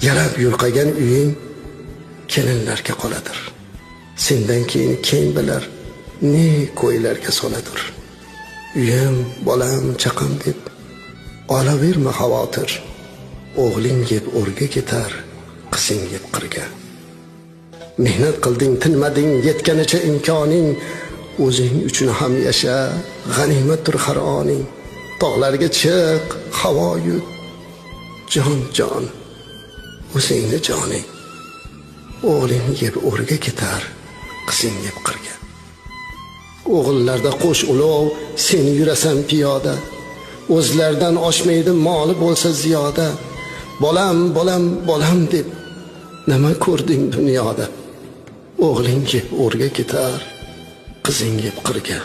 Yarab yulqagan uying kelinlarga qoladir. Sendan keyin keng bilar ne ko'ylarga soladir. Uyim, bolam, chaqam deb olaverma xavotir. O'g'ling yeb o'rga ketar, qizing yeb qirga. Mehnat qilding, tinmading, yetganicha imkoning. O'zing uchun ham yasha, g'animatdir har oning. Tog'larga chiq, havo yut. Jon, o'zingni joning. O'g'ling yeb o'rga ketar, qizing yeb qirga. O'g'illarda qo'sh ulov, sen yurasan piyoda. O'zlaridan oshmaydi moli bo'lsa ziyoda. Bolam deb nima ko'rding dunyoda? O'g'ling yeb o'rga ketar, qizing yeb qirga.